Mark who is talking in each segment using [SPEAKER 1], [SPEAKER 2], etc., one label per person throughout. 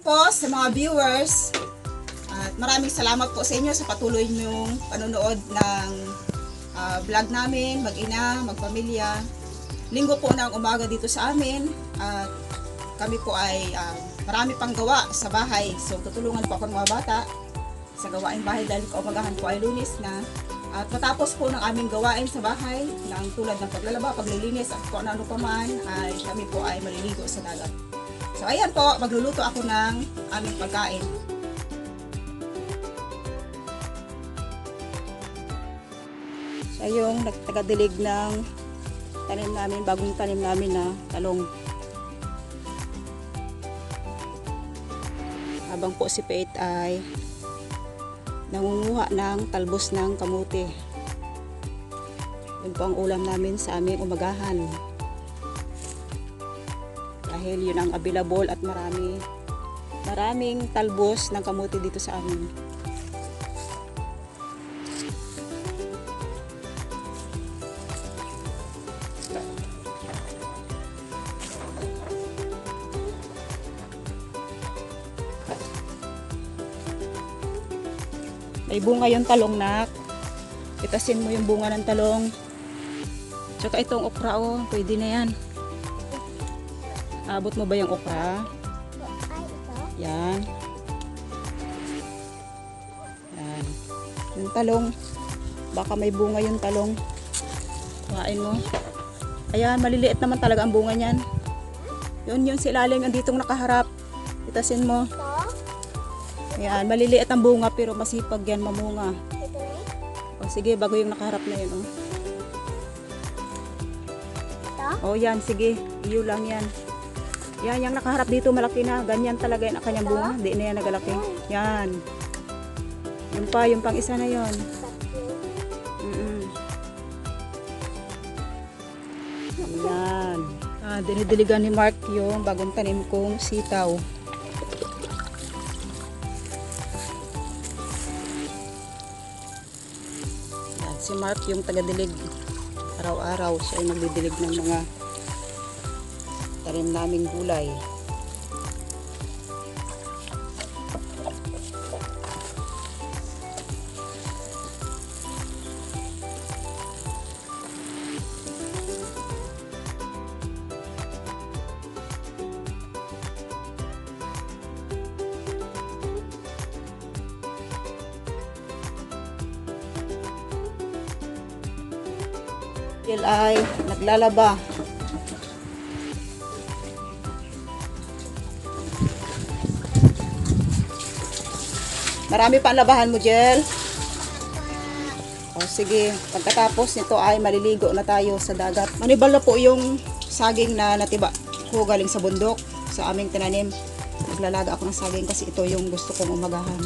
[SPEAKER 1] Po sa mga viewers at maraming salamat po sa inyo sa patuloy niyong panonood ng vlog namin, mag-ina, magpamilya. Linggo po ng umaga dito sa amin at kami po ay marami pang gawa sa bahay. So tutulungan po ako ng mga bata sa gawaing bahay dahil kaumagahan po ay Lunes na. At matapos po ng aming gawain sa bahay, ng tulad ng paglalaba, paglilinis at kung ano pa man, ay kami po ay maliligo sa dagat. So ayan po, magluluto ako ng aming pagkain. Siya yung nagtagadilig ng tanim namin, bagong tanim namin na talong. Habang po si Faith ay nangunguha ng talbos ng kamuti. Yun po ang ulam namin sa aming umagahan. Dahil yun ang available at maraming talbos ng kamuti dito sa amin. May bunga yung talong, nak. Itasin mo yung bunga ng talong. Tsaka itong okra, oh, pwede na yan. Abot mo ba yung okra? Yan. Yan. Yung talong. Baka may bunga yung talong. Kuhain mo. Ayan, maliliit naman talaga ang bunga niyan. Yun si ilalim, anditong nakaharap. Itasin mo. Ayan, maliliit ang bunga pero masipag yan mamunga. O sige, bago yung nakaharap na yun. O yan, sige. Iyo lang yan. Yan, yung nakaharap dito malaki na. Ganyan talaga yung kanyang bunga. Di na yan nagalaki. Yan. Yung pang isa na yun. Yan. Dinidiligan ni Mark yung bagong tanim kong sitaw. Si Mark yung tagadilig. Araw-araw siya ay nagdidilig ng mga tanim naming gulay. Jill ay naglalaba. Marami pa ang labahan mo, Jill. O sige, pagkatapos nito ay maliligo na tayo sa dagat. Manibal na po yung saging na natiba ko galing sa bundok sa aming tinanim. Naglalaga ako ng saging kasi ito yung gusto kong umagahan.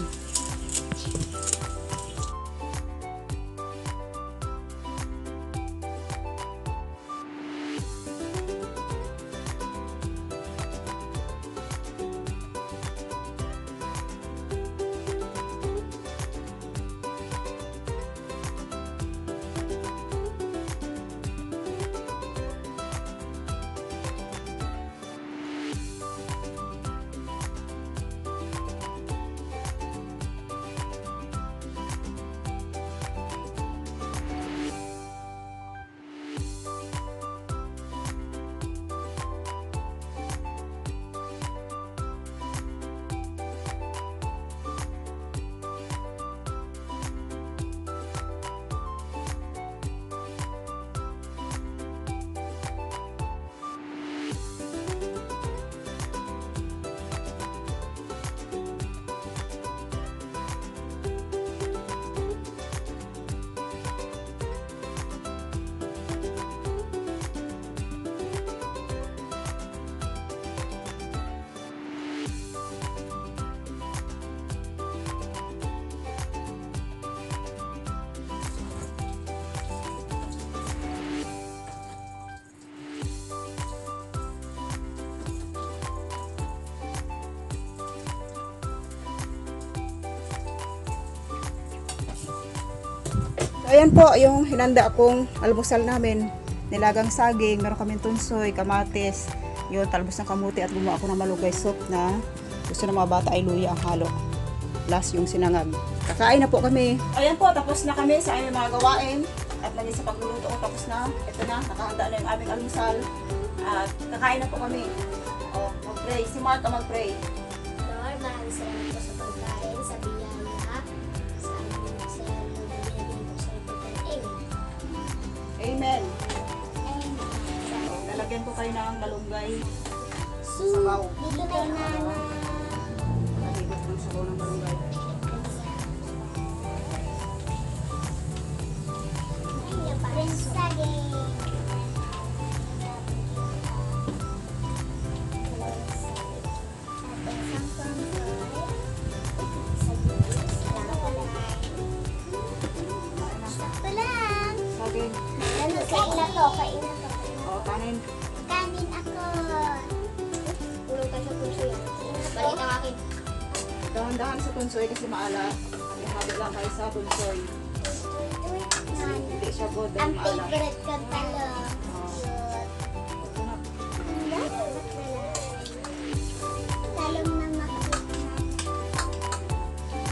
[SPEAKER 1] So, ayan po yung hinanda akong almusal namin. Nilagang saging, meron kaming tunsoy, kamatis, yun, talbos ng kamuti at gumawa ako ng malugay soup na Gusto ng mga bata ay luya ang halo. Last yung sinangag. Kakain na po kami. Ayan po, tapos na kami sa aming mga gawain. At lagi sa pagluluto ko, tapos na. Ito na, nakahanda na yung aming almusal. At kakain na po kami. O, mag-pray. Si Martha mag-pray.
[SPEAKER 2] Lord, maraming salamat po sa pagkain, sa biyaya, sa aming sa binigay po sa ipagkain.
[SPEAKER 1] Amen.
[SPEAKER 2] Amen.
[SPEAKER 1] O, lalagyan ko kayo ng malunggay.
[SPEAKER 2] So,
[SPEAKER 1] Sabaw.
[SPEAKER 2] dito tayo na
[SPEAKER 1] Nahigit ng sabaw ng malunggay.
[SPEAKER 2] saging. Sakto lang.
[SPEAKER 1] Saging.
[SPEAKER 2] Ano, kain na to, kain na to.
[SPEAKER 1] O, kanin.
[SPEAKER 2] Kanin ako. Ulong ka sa puso yan. Balik ang akin.
[SPEAKER 1] Dahan-dahan sa tunsoy kasi maalat. Ihabi lang kayo sa tunsoy. Hindi siya good
[SPEAKER 2] Ang
[SPEAKER 1] dahil maalat.
[SPEAKER 2] favorite ko talong.
[SPEAKER 1] Ito na.
[SPEAKER 2] Talong na makapit na.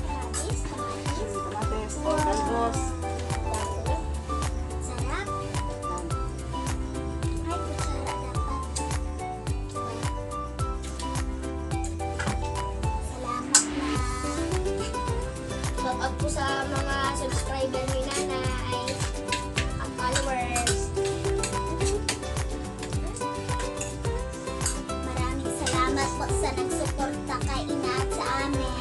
[SPEAKER 2] Kamatis, kamatis.
[SPEAKER 1] Kamates. O, talbos.
[SPEAKER 2] Sarap. Ay, kutsara dapat. Salamat na. Shout out po sa mga subscriber ni Nana ay ang followers. Maraming salamat po sa nagsuporta kay Ina at sa amin.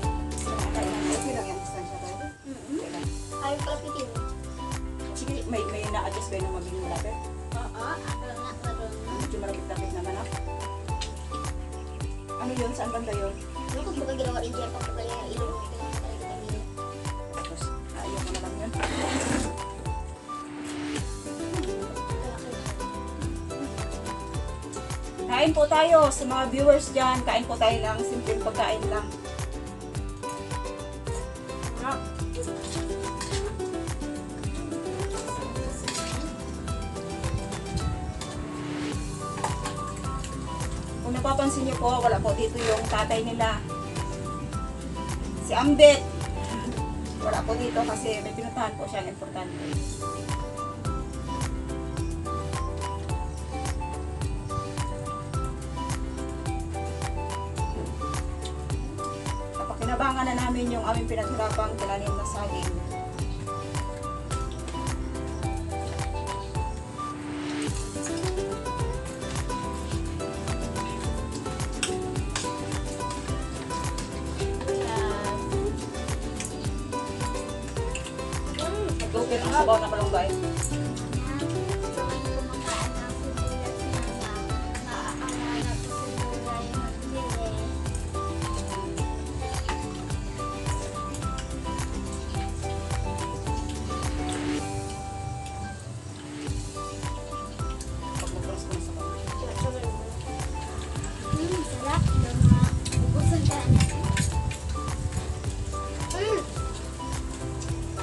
[SPEAKER 1] Okay lang yan. Distansya tayo. Okay lang.
[SPEAKER 2] Ayaw pala pitin.
[SPEAKER 1] Sige, may na-adjust kayo ng magiging malapit.
[SPEAKER 2] Oo, ako lang nga marunong.
[SPEAKER 1] Medyo malapit-lapit naman ah. Ano yun? Saan banda yun?
[SPEAKER 2] Ano kung baga ginawa rin dyan pag pagkali ng ilong mo, kailangan talaga kami.
[SPEAKER 1] Tapos, ayaw ko na lang yun. Kain po tayo sa mga viewers dyan. Kain po tayo ng simpleng pagkain lang. Ah. Kung napapansin niyo po, wala po dito yung tatay nila. Si Amdet. Wala po dito kasi may pinuntahan po siya, importante. Napakinabangan na namin yung aming pinaghirapang tinanim na saging. Nag-open ang sabaw na malunggay. Pagbuburas ko na sabaw.
[SPEAKER 2] Sarap. Ubusan ka na.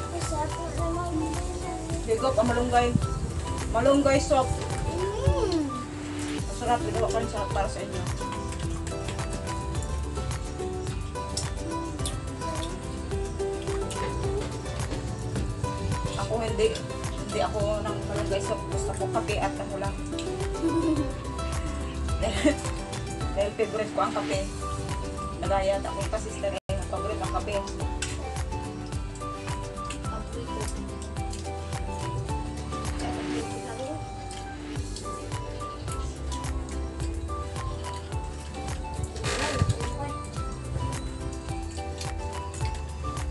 [SPEAKER 2] Masarap na naman.
[SPEAKER 1] Higop ang malunggay. Malunggay soup.
[SPEAKER 2] Mm.
[SPEAKER 1] Masarap. Ginawa ko rin para sa inyo. Ako hindi ako ng malunggay soup. Gusto ko kape at ano lang. Dahil favorite ko ang kape. Nagayat ako yung sister eh. Favorite ang kape.
[SPEAKER 2] Apoy ko.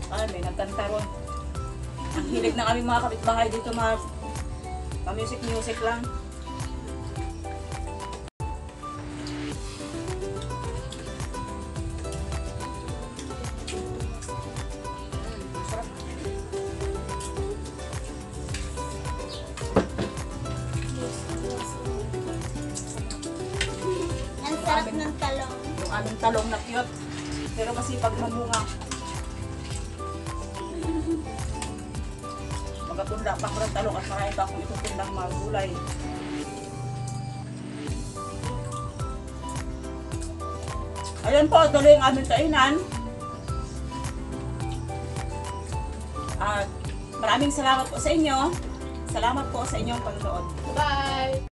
[SPEAKER 1] Ay, may nagkanta ron. Ang hilig ng aming mga kapitbahay dito, pa-music lang. Masarap.
[SPEAKER 2] Ang sarap ng talong.
[SPEAKER 1] Yung aming talong na cute. Pero kasi pag mamunga,
[SPEAKER 3] magapunda pa ko ng talong at marami pa akong itutundang mga gulay. Ayan po, tuloy ang aming kainan. At maraming salamat po sa inyo. Salamat po sa inyong panonood.
[SPEAKER 1] Bye!